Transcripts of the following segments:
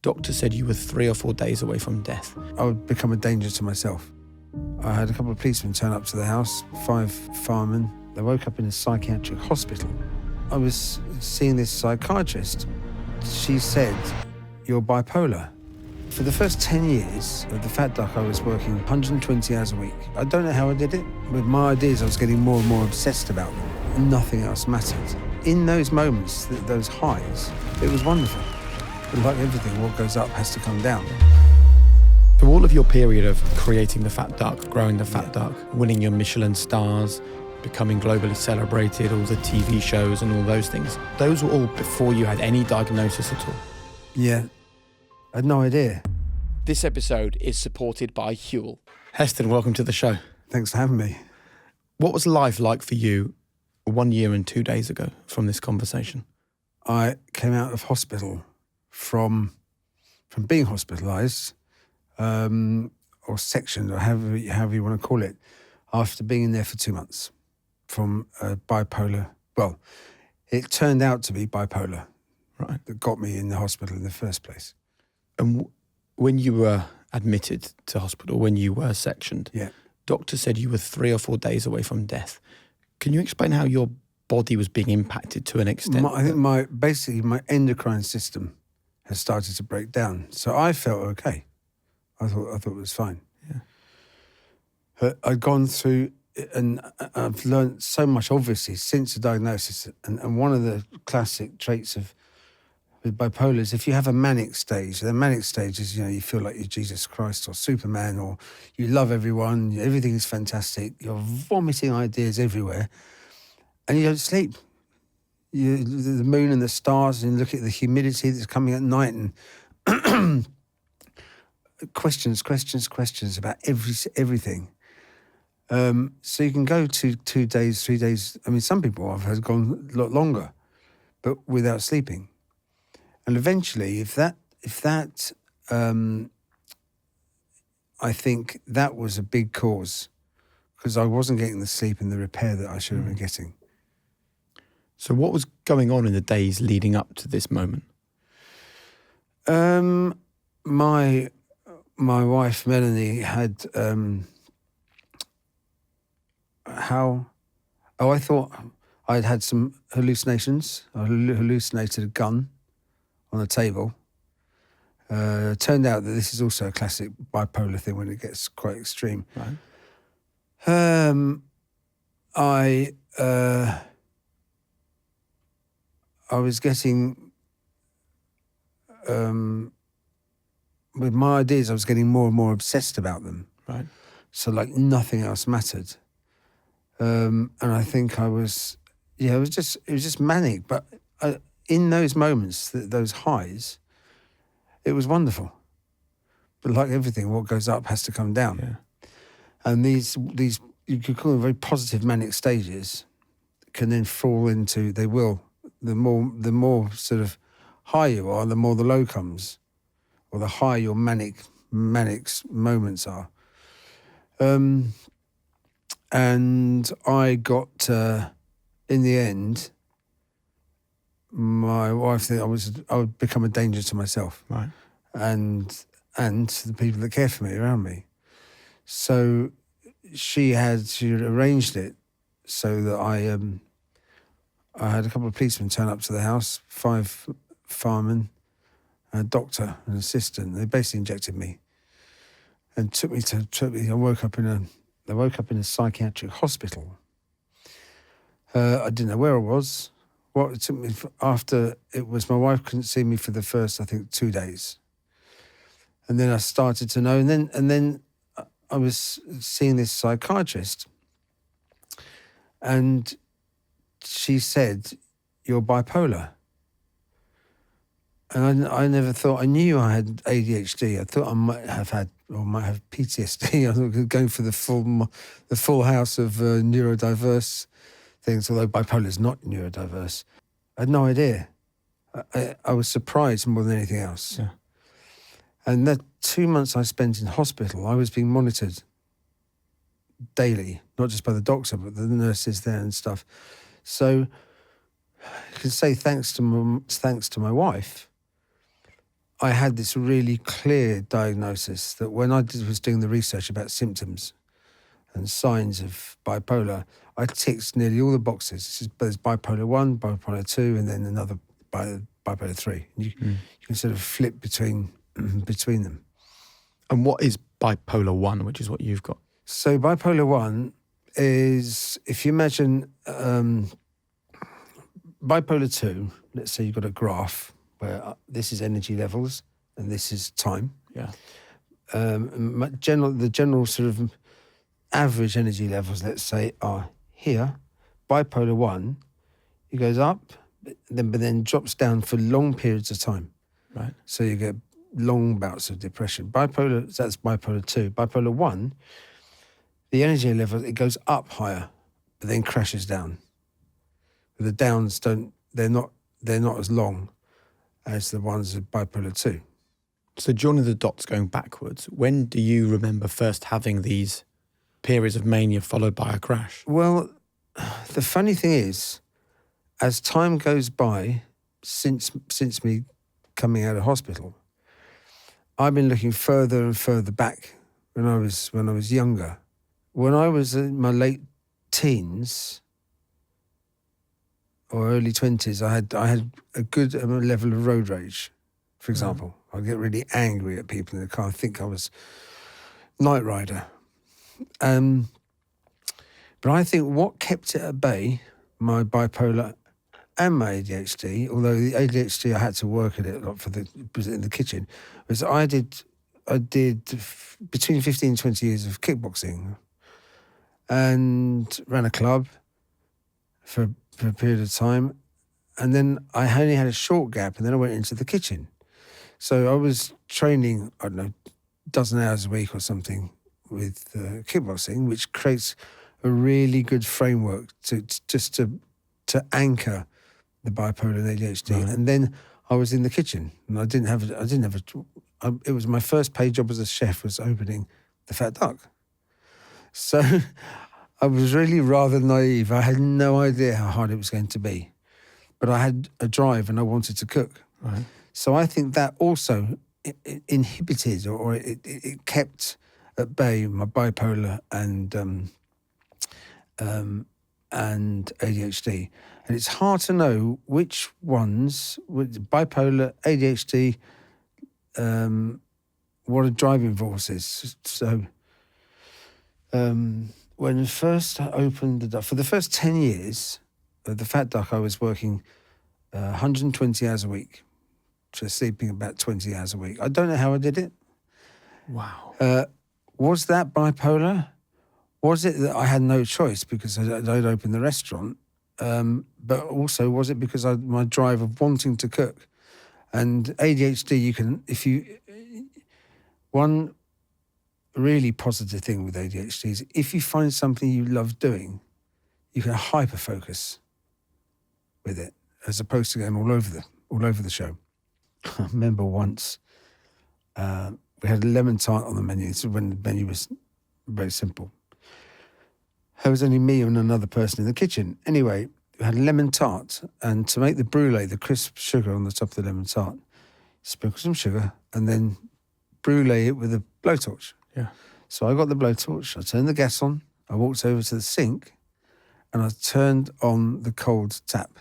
Doctor said you were 3 or 4 days away from death. I would become a danger to myself. I had a couple of policemen turn up to the house, 5 firemen. They woke up in a psychiatric hospital. I was seeing this psychiatrist. She said, "You're bipolar." For the first 10 years of the Fat Duck, I was working 120 hours a week. I don't know how I did it. With my ideas, I was getting more and more obsessed about them. Nothing else mattered. In those moments, those highs, it was wonderful. But like everything, what goes up has to come down. Through all of your period of creating the Fat Duck, growing the Fat Duck, winning your Michelin stars, becoming globally celebrated, all the TV shows and all those things, those were all before you had any diagnosis at all. Yeah, I had no idea. This episode is supported by Huel. Heston, welcome to the show. Thanks for having me. What was life like for you 1 year and 2 days ago from this conversation? I came out of hospital from being hospitalised, or sectioned, or however you want to call it, after being in there for 2 months from bipolar. Well, it turned out to be bipolar, right, that got me in the hospital in the first place. And when you were admitted to hospital, when you were sectioned, yeah, doctor said you were 3 or 4 days away from death. Can you explain how your body was being impacted to an extent? I think my endocrine system has started to break down. So I felt okay. I thought it was fine. Yeah. I'd gone through, and I've learned so much, obviously, since the diagnosis. And one of the classic traits with bipolar is if you have a manic stage, the manic stage is, you feel like you're Jesus Christ or Superman, or you love everyone, everything is fantastic, you're vomiting ideas everywhere, and you don't sleep. The moon and the stars, and you look at the humidity that's coming at night, and questions about everything. So you can go to 2 days, 3 days. I mean, some people have gone a lot longer, but without sleeping. And eventually, if that, I think that was a big cause, because I wasn't getting the sleep and the repair that I should have been getting. So what was going on in the days leading up to this moment? My wife, Melanie, had, I thought I'd had some hallucinations. I hallucinated a gun on a table. Turned out that this is also a classic bipolar thing when it gets quite extreme. Right. I was getting, with my ideas, I was getting more and more obsessed about them. Right. So like nothing else mattered. And I think I was, it was just manic. But in those moments, those highs, it was wonderful. But like everything, what goes up has to come down. Yeah. And these you could call them very positive manic stages, can then fall into, they will, the more sort of high you are, the more the low comes, or the higher your manic moments are. And I got, in the end, my wife said I would become a danger to myself, right, and to the people that care for me, around me. So she arranged it so that I had a couple of policemen turn up to the house, 5 firemen, a doctor, an assistant. They basically injected me and took me. I woke up in a psychiatric hospital. I didn't know where I was. What it took me after it was, my wife couldn't see me for the first, I think, 2 days, and then I started to know. And then I was seeing this psychiatrist, and she said, "You're bipolar." And I never thought, I knew I had ADHD. I thought I might have PTSD. I was going for the full house of neurodiverse things, although bipolar is not neurodiverse. I had no idea. I was surprised more than anything else. Yeah. And that 2 months I spent in hospital, I was being monitored daily, not just by the doctor, but the nurses there and stuff. So I can say thanks to my wife, I had this really clear diagnosis that when I was doing the research about symptoms and signs of bipolar, I ticked nearly all the boxes. There's bipolar 1, bipolar 2, and then another bipolar 3. And you can sort of flip between them. And what is bipolar 1, which is what you've got? So bipolar 1 is, if you imagine bipolar 2, let's say you've got a graph where this is energy levels and this is time. Yeah. The general sort of average energy levels, let's say, are here. Bipolar 1, it goes up, but then drops down for long periods of time. Right. So you get long bouts of depression. That's bipolar 2. Bipolar 1, the energy level, it goes up higher, but then crashes down. The downs they're not as long as the ones of bipolar 2. So joining the dots going backwards, when do you remember first having these periods of mania followed by a crash? Well, the funny thing is, as time goes by, since me coming out of hospital, I've been looking further and further back when I was younger. When I was in my late teens or early 20s, I had a good level of road rage, for example. I'd get really angry at people in the car. I think I was Knight Rider. But I think what kept it at bay, my bipolar and my ADHD, although the ADHD I had to work at it a lot was in the kitchen, was I did between 15 and 20 years of kickboxing and ran a club for a period of time. And then I only had a short gap and then I went into the kitchen. So I was training, I don't know, a dozen hours a week or something with kickboxing, which creates a really good framework to anchor the bipolar and ADHD. Right. And then I was in the kitchen and it was my first paid job as a chef was opening the Fat Duck. So I was really rather naive. I had no idea how hard it was going to be, but I had a drive and I wanted to cook. Right. So I think that also inhibited or it kept at bay my bipolar and ADHD. And it's hard to know which ones, with bipolar, ADHD, what a driving force is. So when first I opened the Duck, for the first 10 years of the Fat Duck, I was working 120 hours a week, just sleeping about 20 hours a week. I don't know how I did it. Wow. Was that bipolar? Was it that I had no choice because I'd opened the restaurant? But also, was it because my drive of wanting to cook? And ADHD, one really positive thing with ADHD is if you find something you love doing, you can hyper-focus with it, as opposed to going all over the show. I remember once we had a lemon tart on the menu. So when the menu was very simple. There was only me and another person in the kitchen. Anyway, we had a lemon tart, and to make the brulee, the crisp sugar on the top of the lemon tart, sprinkle some sugar and then brulee it with a blowtorch. Yeah. So I got the blowtorch, I turned the gas on, I walked over to the sink, and I turned on the cold tap.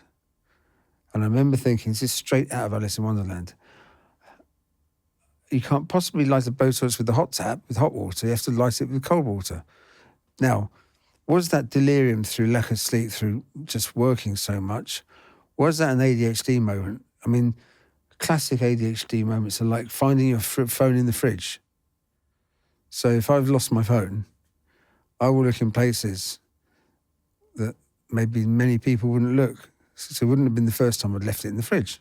And I remember thinking, this is straight out of Alice in Wonderland. You can't possibly light a blowtorch with the hot tap, with hot water. You have to light it with cold water. Now, was that delirium through lack of sleep, through just working so much? Was that an ADHD moment? I mean, classic ADHD moments are like finding your phone in the fridge. So if I've lost my phone, I will look in places that maybe many people wouldn't look. So it wouldn't have been the first time I'd left it in the fridge.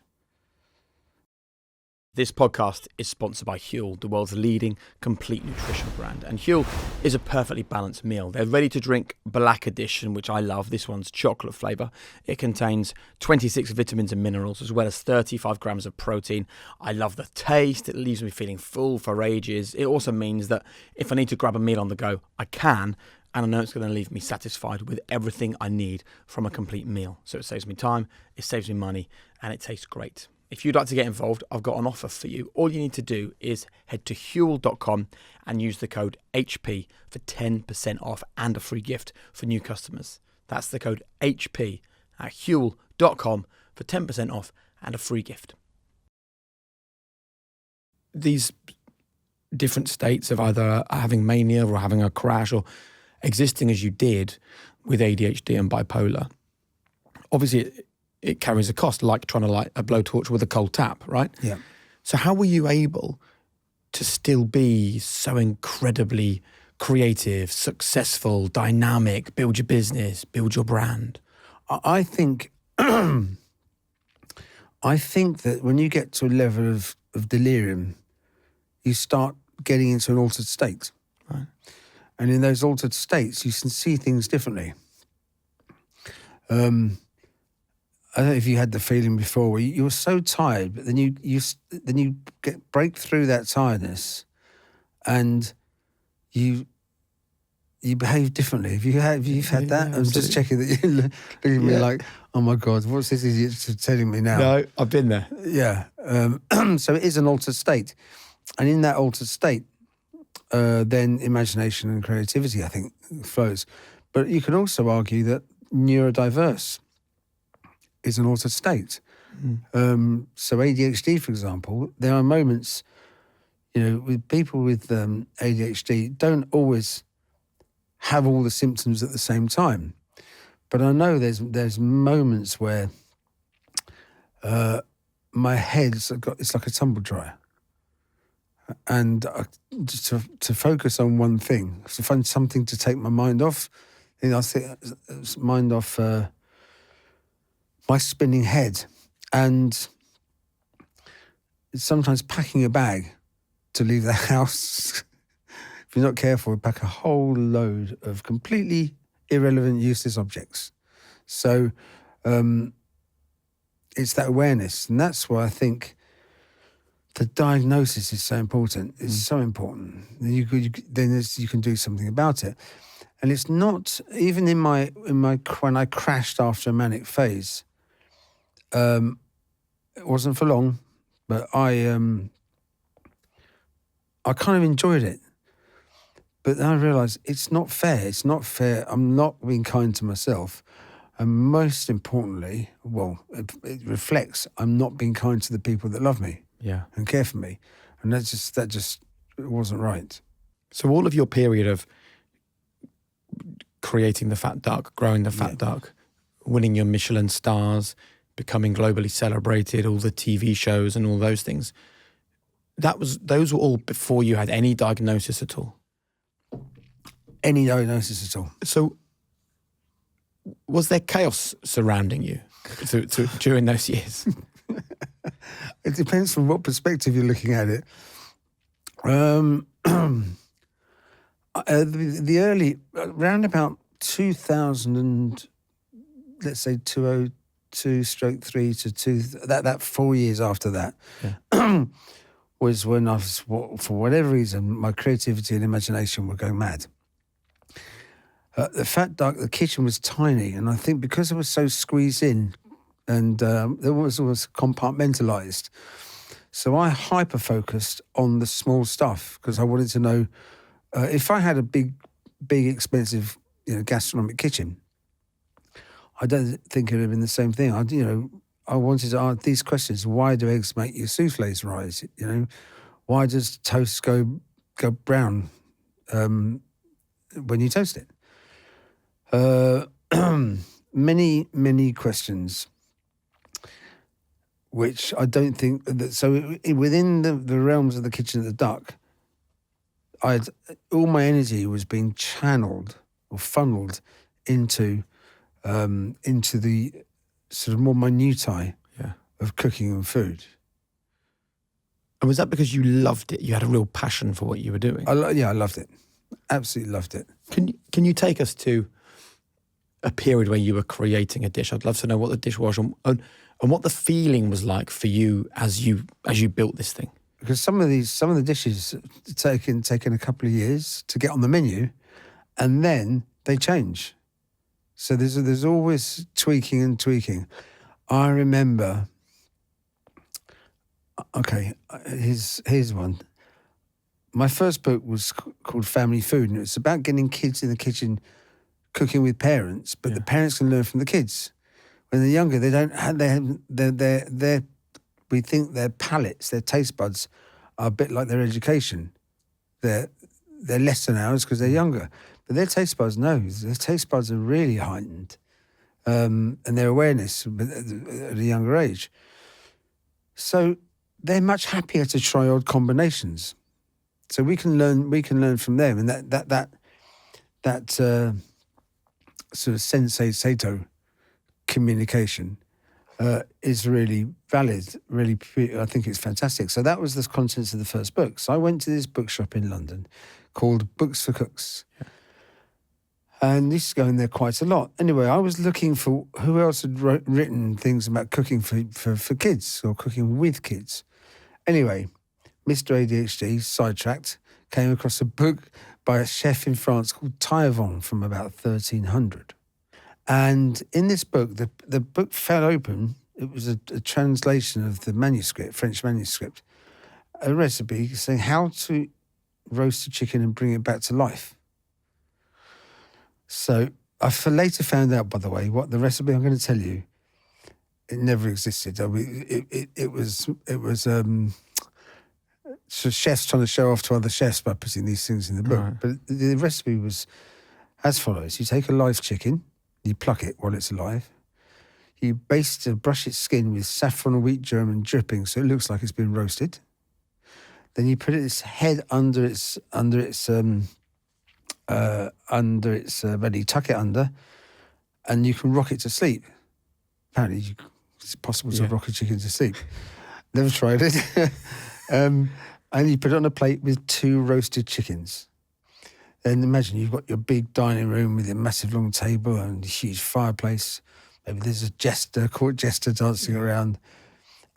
This podcast is sponsored by Huel, the world's leading complete nutrition brand. And Huel is a perfectly balanced meal. Their ready-to-drink Black Edition, which I love. This one's chocolate flavour. It contains 26 vitamins and minerals, as well as 35 grams of protein. I love the taste. It leaves me feeling full for ages. It also means that if I need to grab a meal on the go, I can. And I know it's going to leave me satisfied with everything I need from a complete meal. So it saves me time, it saves me money, and it tastes great. If you'd like to get involved, I've got an offer for you. All you need to do is head to huel.com and use the code HP for 10% off and a free gift for new customers. That's the code HP at huel.com for 10% off and a free gift. These different states of either having mania or having a crash or existing as you did with ADHD and bipolar, obviously it carries a cost, like trying to light a blowtorch with a cold tap, right? Yeah. So how were you able to still be so incredibly creative, successful, dynamic, build your business, build your brand? I think I think that when you get to a level of delirium, you start getting into an altered state. Right. And in those altered states, you can see things differently. I don't know if you had the feeling before where you were so tired, but then you break through that tiredness, and you behave differently. Have you had that? Yeah, I'm just checking that you're looking at me like, oh my God, what's this idiot telling me now? No, I've been there. Yeah. So it is an altered state, and in that altered state, then imagination and creativity, I think, flows. But you can also argue that neurodiverse is an altered state. So ADHD, for example, there are moments, with people with ADHD don't always have all the symptoms at the same time. But I know there's moments where my head's it's like a tumble dryer. And just to focus on one thing, to find something to take my mind off, I think mind off my spinning head, and sometimes packing a bag to leave the house. If you're not careful, you pack a whole load of completely irrelevant, useless objects. So it's that awareness, and that's why I think the diagnosis is so important. It's so important. Then you can do something about it. And it's not even in my when I crashed after a manic phase. It wasn't for long, but I kind of enjoyed it. But then I realised it's not fair. It's not fair. I'm not being kind to myself. And most importantly, it reflects I'm not being kind to the people that love me. Yeah. And care for me. And that just it wasn't right. So all of your period of creating the fat duck, growing the fat duck, winning your Michelin stars, becoming globally celebrated, all the TV shows and all those things, those were all before you had any diagnosis at all? Any diagnosis at all. So was there chaos surrounding you during those years? It depends from what perspective you're looking at it. The early, around about 2000 and, let's say 202/3 to 2, that 4 years after that, was when I was, for whatever reason, my creativity and imagination were going mad. The fat duck, the kitchen was tiny, and I think because it was so squeezed in, and it was compartmentalised. So I hyper-focused on the small stuff because I wanted to know if I had a big, expensive, gastronomic kitchen, I don't think it would have been the same thing. I wanted to ask these questions. Why do eggs make your soufflés rise? Why does toast go brown when you toast it? Many questions, which I don't think that. So within the realms of the kitchen of the duck, all my energy was being channeled or funneled into the sort of more minutiae of cooking and food. And was that because you loved it? You had a real passion for what you were doing? I loved it. Absolutely loved it. Can you take us to a period where you were creating a dish? I'd love to know what the dish was and what the feeling was like for you as you built this thing. Because some of the dishes taken a couple of years to get on the menu, and then they change. So there's always tweaking and tweaking. I remember Okay, here's one. My first book was called Family Food, and it's about getting kids in the kitchen cooking with parents, but the parents can learn from the kids. When they're younger, they don't have, we think their palates, their taste buds are a bit like their education. They're less than ours because they're younger. But their taste buds, no, their taste buds are really heightened. And their awareness at a younger age. So they're much happier to try odd combinations. So we can learn from them, and that sort of sensei sato communication is really valid. Really, I think it's fantastic. So that was the contents of the first book. So I went to this bookshop in London called Books for Cooks. And used to go in there quite a lot. Anyway, I was looking for who else had written things about cooking for kids or cooking with kids. Anyway, Mr. ADHD, sidetracked, came across a book by a chef in France called Taillevent from about 1300. And in this book, the book fell open. It was a translation of the manuscript, French manuscript, a recipe saying how to roast a chicken and bring it back to life. So I later found out, by the way, what the recipe I'm going to tell you, it never existed. I mean, it was so chefs trying to show off to other chefs by putting these things in the book. Right. But the recipe was as follows. You take a live chicken, you pluck it while it's alive, you brush its skin with saffron and wheat germ and dripping so it looks like it's been roasted. Then you put its head under its belly, tuck it under, and you can rock it to sleep. Apparently, it's possible to rock a chicken to sleep. Never tried it. And you put it on a plate with 2 roasted chickens. Then imagine you've got your big dining room with a massive long table and a huge fireplace. Maybe there's a court jester dancing around.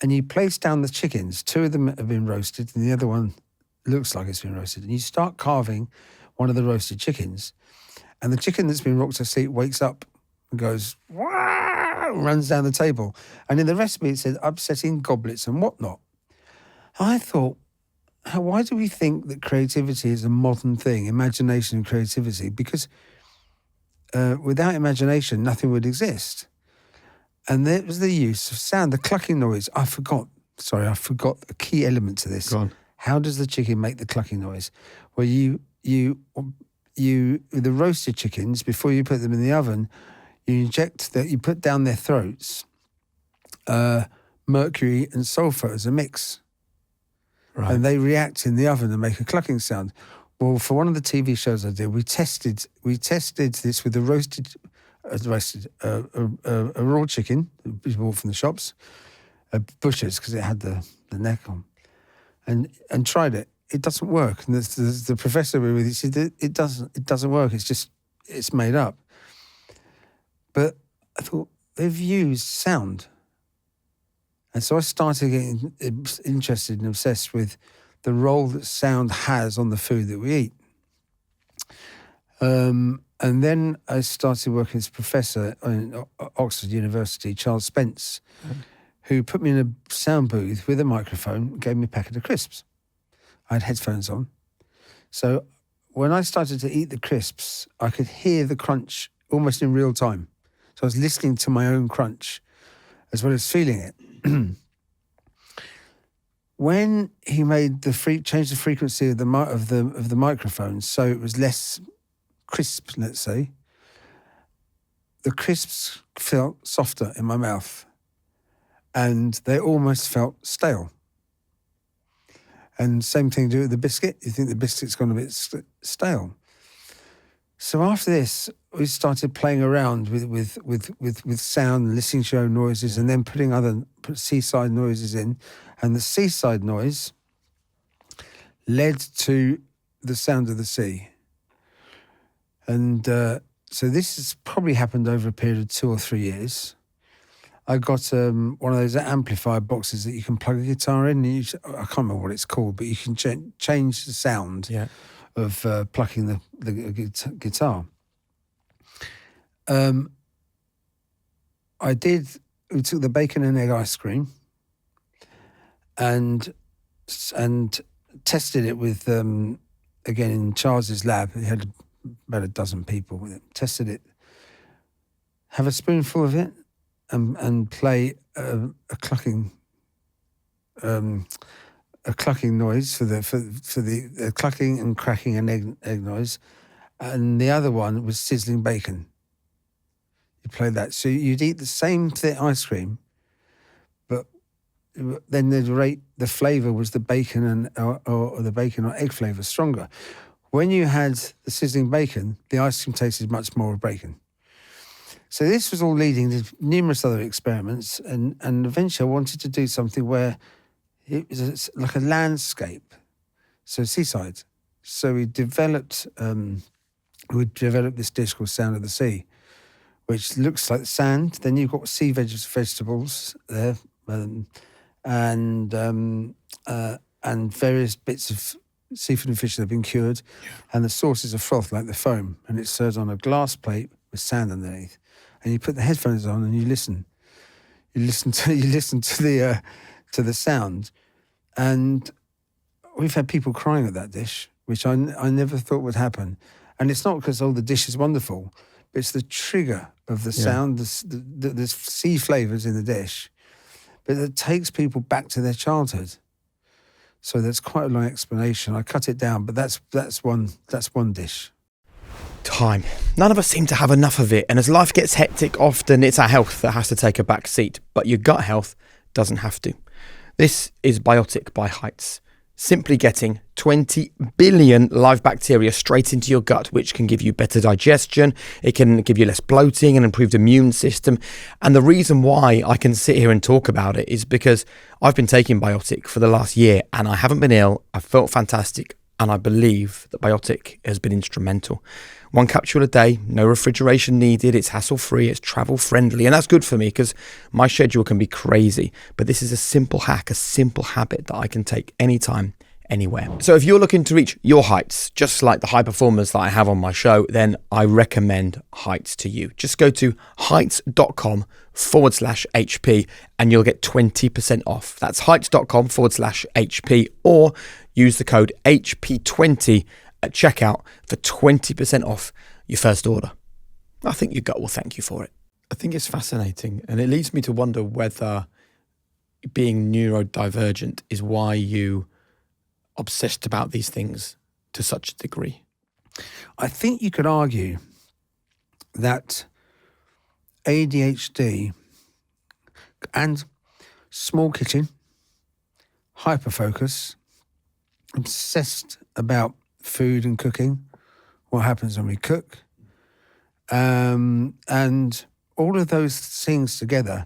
And you place down the chickens. 2 of them have been roasted and the other one looks like it's been roasted. And you start carving one of the roasted chickens, and the chicken that's been rocked to sleep wakes up and goes, "Wah!" runs down the table. And in the recipe, it said upsetting goblets and whatnot. I thought, why do we think that creativity is a modern thing, imagination and creativity? Because without imagination, nothing would exist. And there was the use of sound, the clucking noise. I forgot a key element to this. Go on. How does the chicken make the clucking noise? Well, the roasted chickens, before you put them in the oven, you put down their throats mercury and sulfur as a mix. Right. And they react in the oven and make a clucking sound. Well, for one of the TV shows I did, we tested this with a raw chicken we bought from the shops, butchers, because it had the neck on, and tried it. It doesn't work. And the professor we were with, he said it doesn't work. It's made up. But I thought they've used sound. And so I started getting interested and obsessed with the role that sound has on the food that we eat. And then I started working as a professor in Oxford University, Charles Spence, who put me in a sound booth with a microphone and gave me a packet of crisps. I had headphones on. So when I started to eat the crisps, I could hear the crunch almost in real time. So I was listening to my own crunch as well as feeling it. When he made changed the frequency of the microphone so it was less crisp, let's say, the crisps felt softer in my mouth and they almost felt stale. And same thing to do with the biscuit. You think the biscuit's gone a bit stale. So after this, we started playing around with sound, listening to your own noises, and then putting seaside noises in. And the seaside noise led to the sound of the sea. And so this has probably happened over a period of 2 or 3 years. I got one of those amplifier boxes that you can plug a guitar in. I can't remember what it's called, but you can change the sound of plucking the guitar. We took the bacon and egg ice cream and tested it with again in Charles's lab. He had about a dozen people with it. Tested it. Have a spoonful of it, and play a clucking noise for the clucking and cracking and egg noise, and the other one was sizzling bacon. You play that, so you'd eat the same ice cream, but then the flavour was the bacon or the bacon or egg flavour stronger. When you had the sizzling bacon, the ice cream tasted much more of bacon. So this was all leading to numerous other experiments, and eventually I wanted to do something where it was like a landscape, so seaside. So we developed this dish called Sound of the Sea, which looks like sand. Then you've got sea vegetables there, and various bits of seafood and fish that have been cured, and the sauce is a froth like the foam, and it's served on a glass plate with sand underneath. And you put the headphones on and you listen. You listen to the sound, and we've had people crying at that dish, which I never thought would happen. And it's not because the dish is wonderful, but it's the trigger of the sound, the sea flavours in the dish, but it takes people back to their childhood. So that's quite a long explanation. I cut it down, but that's one dish. Time. None of us seem to have enough of it, and as life gets hectic, often it's our health that has to take a back seat, but your gut health doesn't have to. This is Biotic by Heights. Simply getting 20 billion live bacteria straight into your gut, which can give you better digestion, it can give you less bloating and improved immune system. And the reason why I can sit here and talk about it is because I've been taking Biotic for the last year and I haven't been ill, I've felt fantastic, and I believe that Biotic has been instrumental. 1 capsule a day, no refrigeration needed, it's hassle-free, it's travel-friendly, and that's good for me because my schedule can be crazy. But this is a simple hack, a simple habit that I can take anytime, anywhere. So if you're looking to reach your heights, just like the high performers that I have on my show, then I recommend Heights to you. Just go to heights.com/HP and you'll get 20% off. That's heights.com/HP, or use the code HP20 at checkout for 20% off your first order. I think your gut will thank you for it. I think it's fascinating, and it leads me to wonder whether being neurodivergent is why you obsessed about these things to such a degree. I think you could argue that ADHD and small kitchen, hyperfocus, obsessed about food and cooking, what happens when we cook, and all of those things together,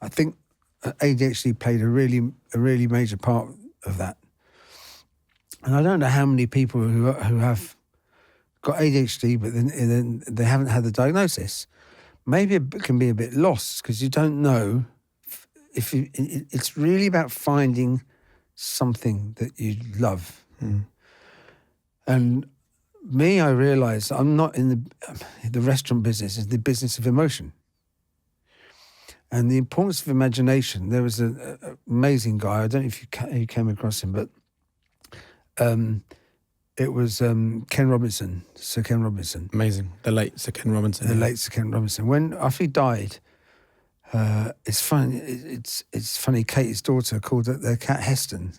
I think ADHD played a really major part of that. And I don't know how many people who have got ADHD, but then they haven't had the diagnosis. Maybe it can be a bit lost because you don't know if it's really about finding something that you love. And me, I realised I'm not in the restaurant business, it's the business of emotion. And the importance of imagination. There was an amazing guy, I don't know if you came across him, but it was Ken Robinson, Sir Ken Robinson. Amazing. The late Sir Ken Robinson. Late Sir Ken Robinson. After he died, it's funny, Katie's daughter called their cat Heston,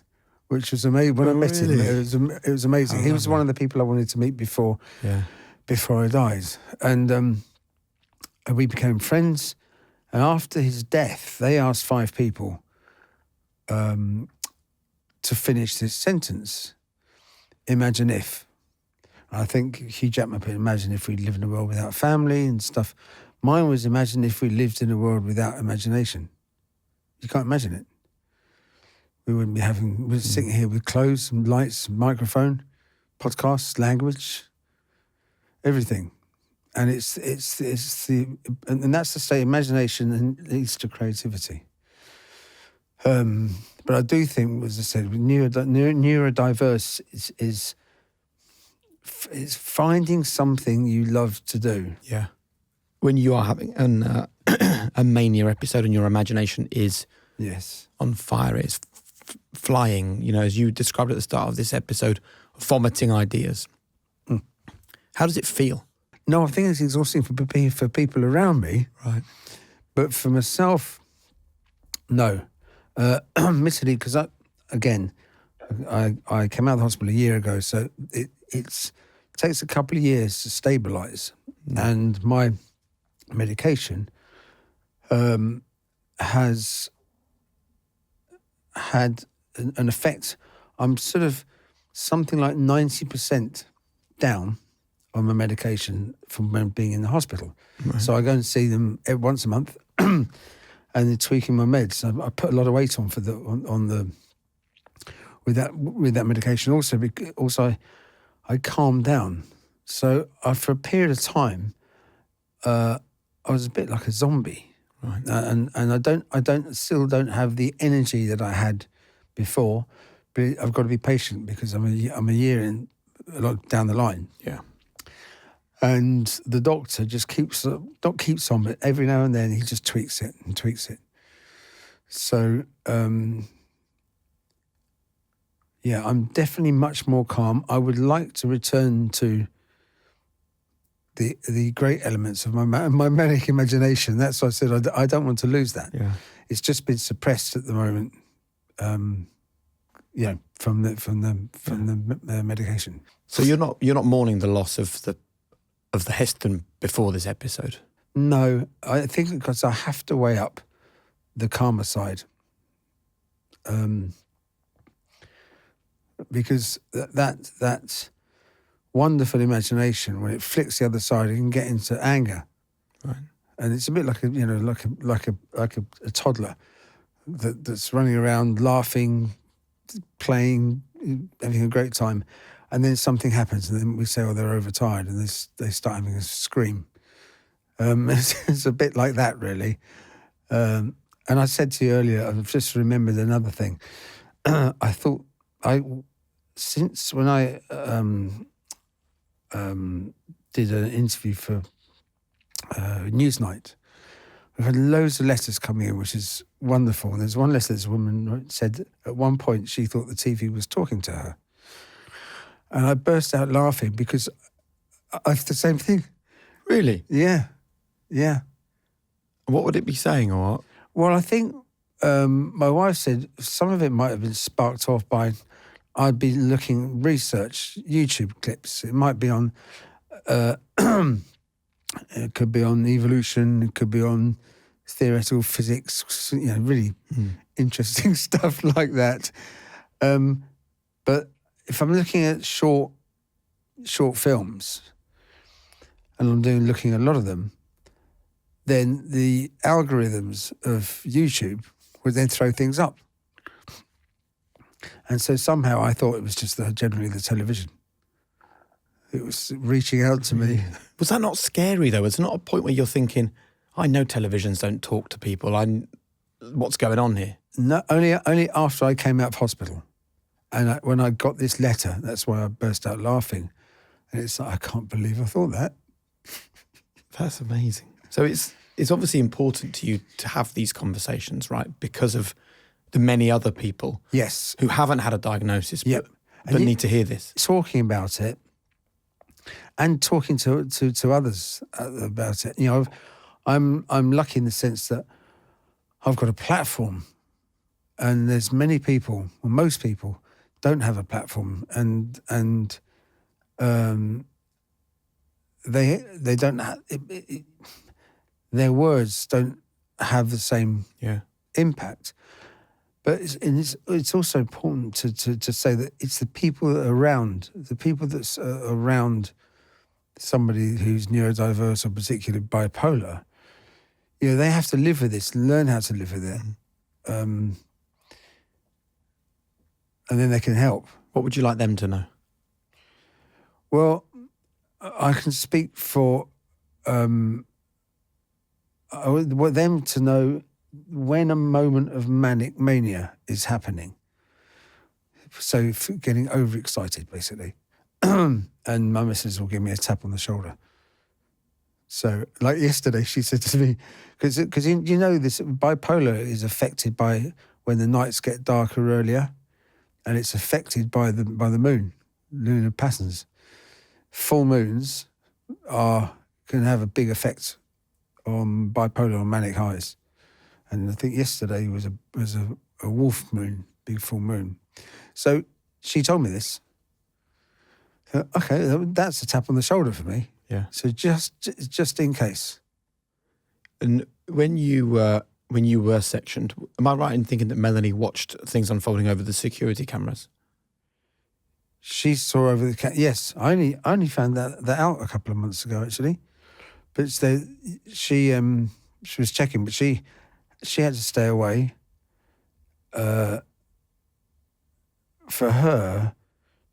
which was amazing. When I met him, it was amazing. He was one of the people I wanted to meet before I died. And we became friends. And after his death, they asked 5 people to finish this sentence. Imagine if. I think Hugh Jackman put, imagine if we lived in a world without family and stuff. Mine was, imagine if we lived in a world without imagination. You can't imagine it. We wouldn't be we're sitting here with clothes and lights, and microphone, podcasts, language, everything. And it's and that's the state. Imagination leads to creativity. But I do think, as I said, neurodiverse is finding something you love to do. Yeah. When you are having a mania episode and your imagination is on fire, it's flying, you know, as you described at the start of this episode, vomiting ideas. How does it feel? No, I think it's exhausting for people around me. Right. But for myself, no. Admittedly, because I came out of the hospital a year ago, so it takes a couple of years to stabilise. And my medication has had an effect. I'm sort of something like 90% down on my medication from being in the hospital. Right. So I go and see them once a month, and they're tweaking my meds. I put a lot of weight on with that medication. Also, I calmed down. So for a period of time, I was a bit like a zombie. Right. And I still don't have the energy that I had before, but I've got to be patient because I'm a year down the line. Yeah. And the doctor just keeps on, but every now and then he just tweaks it. So, I'm definitely much more calm. I would like to return to the great elements of my manic imagination. That's why I said I don't want to lose that. Yeah. It's just been suppressed at the moment, from the medication. So you're not mourning the loss of the Heston before this episode? No, I think because I have to weigh up the calmer side. Because that wonderful imagination, when it flicks the other side, it can get into anger. Right. And it's a bit like a toddler that's running around laughing, playing, having a great time. And then something happens, and then we say, they're overtired, and they start having a scream. It's a bit like that, really. And I said to you earlier, I've just remembered another thing. I thought, since when I did an interview for Newsnight, we've had loads of letters coming in, which is wonderful. And there's one letter this woman said at one point she thought the TV was talking to her. And I burst out laughing because I've the same thing. Really? Yeah. What would it be saying, or what? Well, I think my wife said some of it might have been sparked off by I'd be looking research YouTube clips. It might be on. It could be on evolution. It could be on theoretical physics. Really interesting stuff like that. But if I'm looking at short films, and I'm looking at a lot of them, then the algorithms of YouTube would then throw things up. And so somehow I thought it was just generally the television. It was reaching out to me. Was that not scary, though? Was there not a point where you're thinking, I know televisions don't talk to people. What's going on here? No, only after I came out of hospital. And when I got this letter, that's why I burst out laughing. And it's like, I can't believe I thought that. That's amazing. So it's obviously important to you to have these conversations, right? Because of the many other people who haven't had a diagnosis but need to hear this. Talking about it and talking to others about it. I'm lucky in the sense that I've got a platform, and there's many people, well, most people don't have a platform, and they don't have their words don't have the same impact. But it's also important to say that it's the people that are around, the people that's around somebody who's neurodiverse or particularly bipolar. They have to live with this, learn how to live with it, and then they can help. What would you like them to know? Well, I can speak for I want them to know when a moment of manic mania is happening. So getting overexcited, basically. And my missus will give me a tap on the shoulder. So, like yesterday, she said to me, because this bipolar is affected by when the nights get darker earlier, and it's affected by the moon, lunar patterns. Full moons can have a big effect on bipolar or manic highs. And I think yesterday was a wolf moon, big full moon. So she told me this. Okay, that's a tap on the shoulder for me. Yeah. So just in case. And when you were sectioned, am I right in thinking that Melanie watched things unfolding over the security cameras? She saw over the yes. I only found that out a couple of months ago, actually. But she was checking, but she had to stay away. For her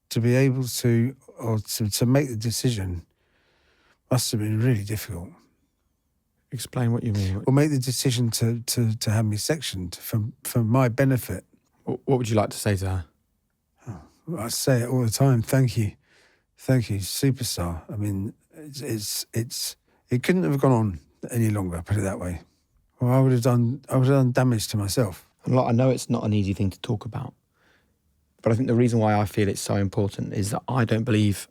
to be able to make the decision must have been really difficult. Explain what you mean. Or make the decision to have me sectioned for my benefit. What would you like to say to her? I say it all the time. Thank you, superstar. I mean, it couldn't have gone on any longer. Put it that way. Well, I would have done damage to myself. Look, I know it's not an easy thing to talk about, but I think the reason why I feel it's so important is that I don't believe.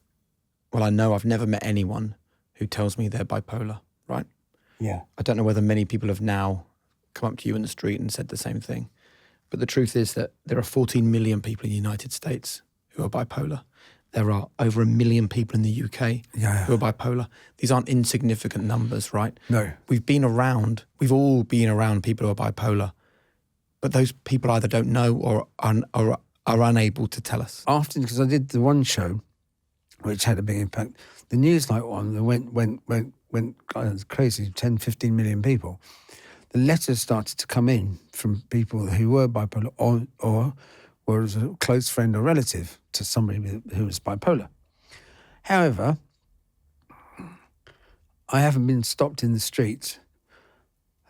Well, I know I've never met anyone who tells me they're bipolar. Right? Yeah. I don't know whether many people have now come up to you in the street and said the same thing. But the truth is that there are 14 million people in the United States who are bipolar. There are over 1 million people in the UK who are bipolar. These aren't insignificant numbers, right? No. We've all been around people who are bipolar, but those people either don't know or are unable to tell us. Often, because I did the one show, which had a big impact, the Newsnight one that went crazy, 10, 15 million people. The letters started to come in from people who were bipolar or were a close friend or relative to somebody who was bipolar. However, I haven't been stopped in the street.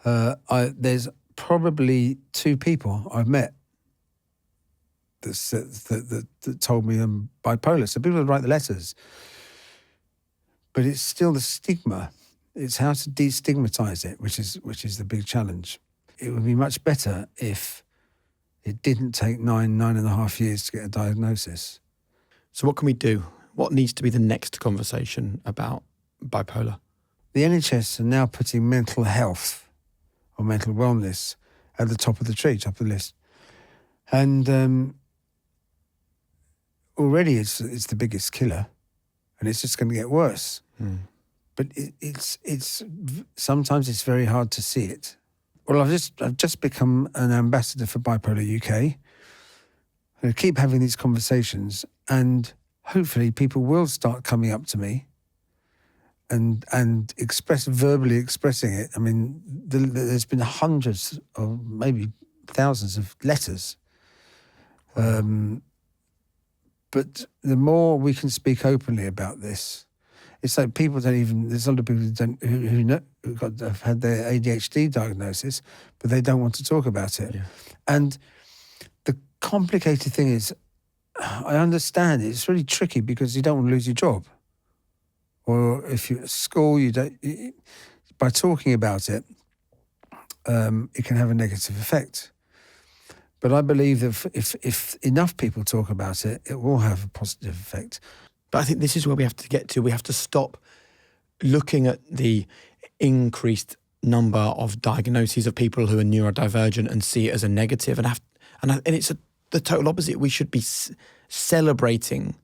There's probably 2 people I've met that told me I'm bipolar. So people would write the letters. But it's still the stigma. It's how to destigmatize it, which is the big challenge. It would be much better if it didn't take 9.5 years to get a diagnosis. So what can we do? What needs to be the next conversation about bipolar? The NHS are now putting mental health or mental wellness at the top of the tree, top of the list. And already it's the biggest killer, and it's just going to get worse. But it's sometimes it's very hard to see it. Well, I've just become an ambassador for Bipolar UK. I keep having these conversations, and hopefully people will start coming up to me and verbally expressing it. I mean, there's been hundreds or maybe thousands of letters. But the more we can speak openly about this, it's like people don't even. There's a lot of people who have had their ADHD diagnosis, but they don't want to talk about it. Yeah. And the complicated thing is, I understand it's really tricky because you don't want to lose your job, or if you're at school, by talking about it, it can have a negative effect. But I believe that if enough people talk about it, it will have a positive effect. But I think this is where we have to get to. We have to stop looking at the increased number of diagnoses of people who are neurodivergent and see it as a negative. And it's the total opposite. We should be celebrating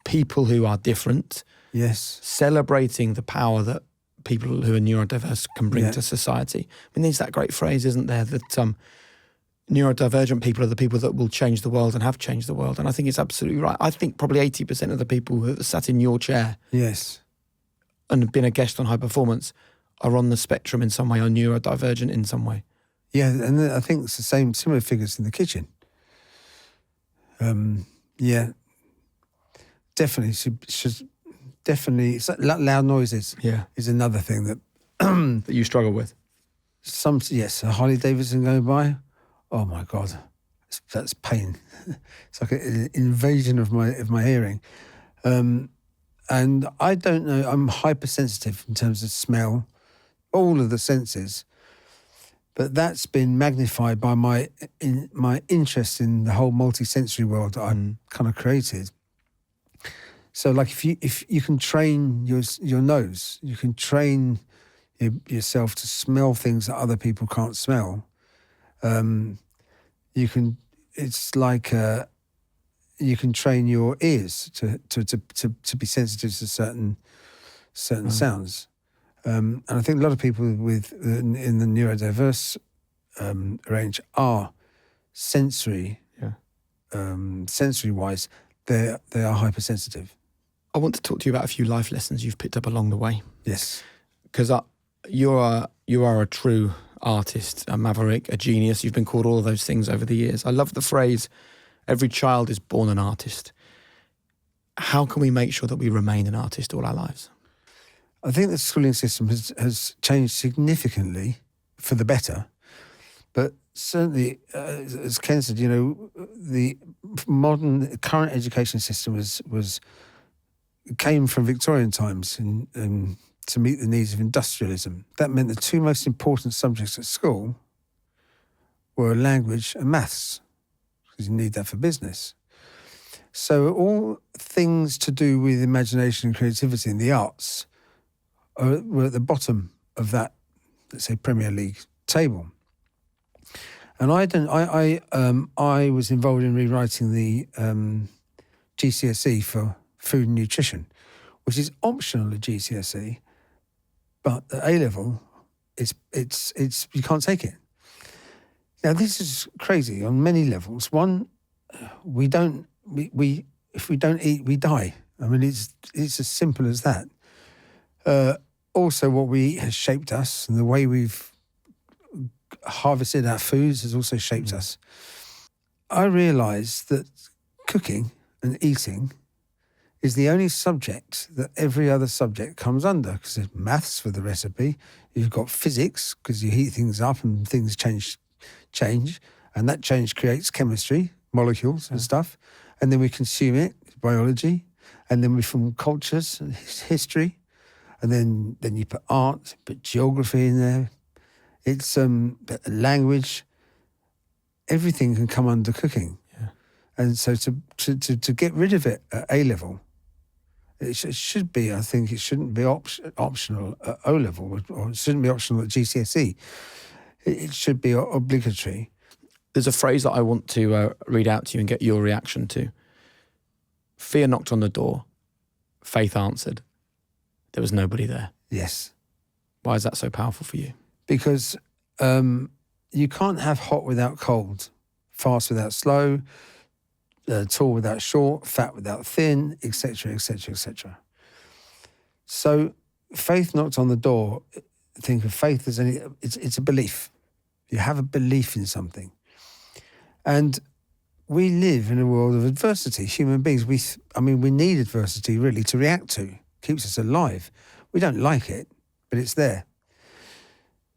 people who are different. Yes. Celebrating the power that people who are neurodiverse can bring to society. I mean, there's that great phrase, isn't there, that neurodivergent people are the people that will change the world and have changed the world. And I think it's absolutely right. I think probably 80% of the people who have sat in your chair and have been a guest on High Performance are on the spectrum in some way or neurodivergent in some way. Yeah, and I think it's the similar figures in the kitchen. Definitely. Definitely. It's like loud noises is another thing that... that you struggle with. A Harley Davidson going by. Oh my God, that's pain. It's like an invasion of my hearing. And I don't know, I'm hypersensitive in terms of smell, all of the senses. But that's been magnified by my interest in the whole multi-sensory world that I've kind of created. So, like, if you can train your nose, you can train yourself to smell things that other people can't smell. You can. It's like you can train your ears to be sensitive to certain sounds. And I think a lot of people in the neurodiverse range are sensory wise. They are hypersensitive. I want to talk to you about a few life lessons you've picked up along the way. Yes, Because you are a true artist, a maverick, a genius. You've been called all of those things over the years. I love the phrase, every child is born an artist. How can we make sure that we remain an artist all our lives? I think the schooling system has changed significantly for the better. But certainly, as Ken said, the current education system came from Victorian times and to meet the needs of industrialism. That meant the two most important subjects at school were language and maths, because you need that for business. So all things to do with imagination and creativity and the arts were at the bottom of that, let's say, Premier League table. And I was involved in rewriting the GCSE for food and nutrition, which is optional at GCSE, but at A-level, it's you can't take it. Now, this is crazy on many levels. One, if we don't eat, we die. I mean, it's as simple as that. Also, what we eat has shaped us, and the way we've harvested our foods has also shaped us. I realised that cooking and eating is the only subject that every other subject comes under, because there's maths for the recipe, you've got physics, because you heat things up and things change, and that change creates chemistry, molecules and stuff, and then we consume it, biology, and then we form cultures, history, and then you put art, put geography in there. It's language. Everything can come under cooking, and so to get rid of it at A level, it should be. I think it shouldn't be optional at O level, or it shouldn't be optional at GCSE. It should be obligatory. There's a phrase that I want to read out to you and get your reaction to. Fear knocked on the door. Faith answered. There was nobody there. Yes. Why is that so powerful for you? Because you can't have hot without cold, fast without slow, tall without short, fat without thin, etc., etc., etc. So faith knocked on the door. Think of faith as it's a belief. You have a belief in something. And we live in a world of adversity. Human beings, we need adversity really to react to. It keeps us alive. We don't like it, but it's there.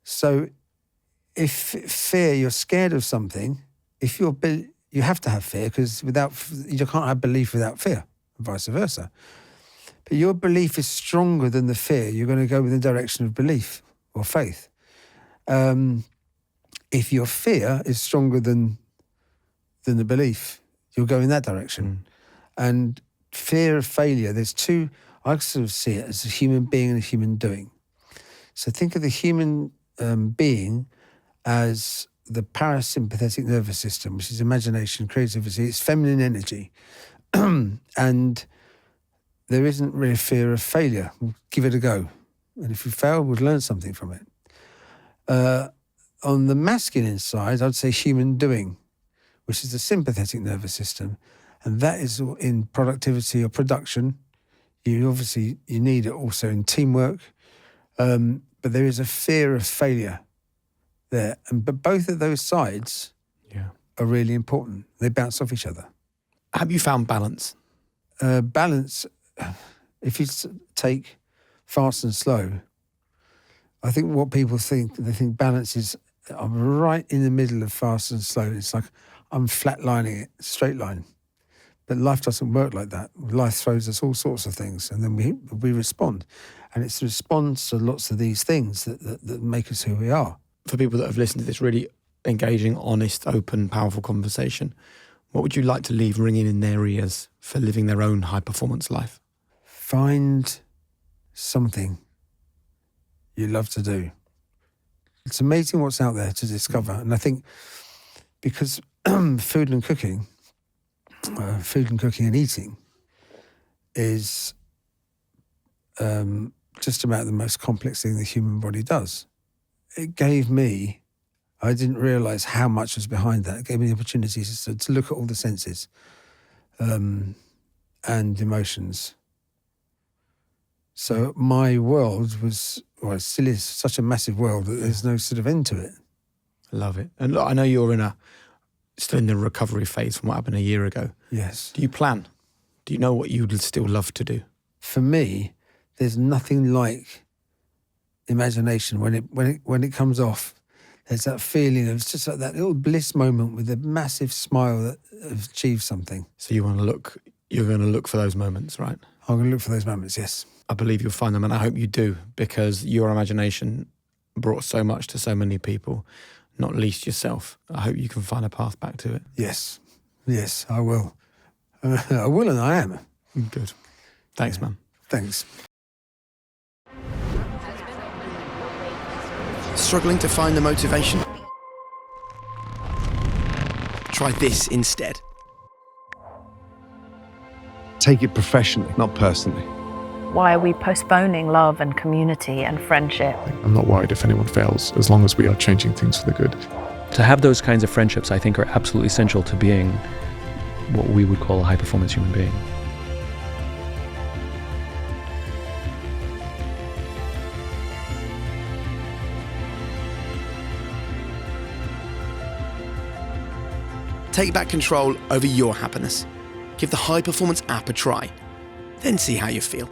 So if fear, you're scared of something, you have to have fear, because you can't have belief without fear, and vice versa. But your belief is stronger than the fear. You're going to go in the direction of belief or faith. If your fear is stronger than the belief, you'll go in that direction. And fear of failure, I sort of see it as a human being and a human doing. So think of the human being as the parasympathetic nervous system, which is imagination, creativity, it's feminine energy. And there isn't really fear of failure. We'll give it a go. And if we fail, we'll learn something from it. On the masculine side, I'd say human doing, which is the sympathetic nervous system. And that is in productivity or production. You need it also in teamwork. But there is a fear of failure there. But both of those sides are really important. They bounce off each other. Have you found balance? Balance, if you take fast and slow, I think what people think, they think balance is, I'm right in the middle of fast and slow. It's like I'm flatlining it, straight line. But life doesn't work like that. Life throws us all sorts of things, and then we respond. And it's the response to lots of these things that make us who we are. for people that have listened to this really engaging, honest, open, powerful conversation, what would you like to leave ringing in their ears for living their own high-performance life? Find something you love to do. It's amazing what's out there to discover. And I think because food and cooking and eating is just about the most complex thing the human body does. It gave me, I didn't realise how much was behind that. It gave me the opportunity to look at all the senses and emotions. So my world was, well, it still is such a massive world that there's no sort of end to it. I love it. And look, I know you're still in the recovery phase from what happened a year ago. Yes. Do you plan? Do you know what you'd still love to do? For me, there's nothing like imagination when it comes off. There's that feeling of just like that little bliss moment with a massive smile that has achieved something. So you're going to look for those moments, right? I'm going to look for those moments, yes. I believe you'll find them, and I hope you do, because your imagination brought so much to so many people, not least yourself. I hope you can find a path back to it. Yes, I will. I will, and I am. Good. Thanks, man. Thanks. Struggling to find the motivation? Try this instead. Take it professionally, not personally. Why are we postponing love and community and friendship? I'm not worried if anyone fails, as long as we are changing things for the good. To have those kinds of friendships, I think, are absolutely essential to being what we would call a high-performance human being. Take back control over your happiness. Give the High Performance app a try, then see how you feel.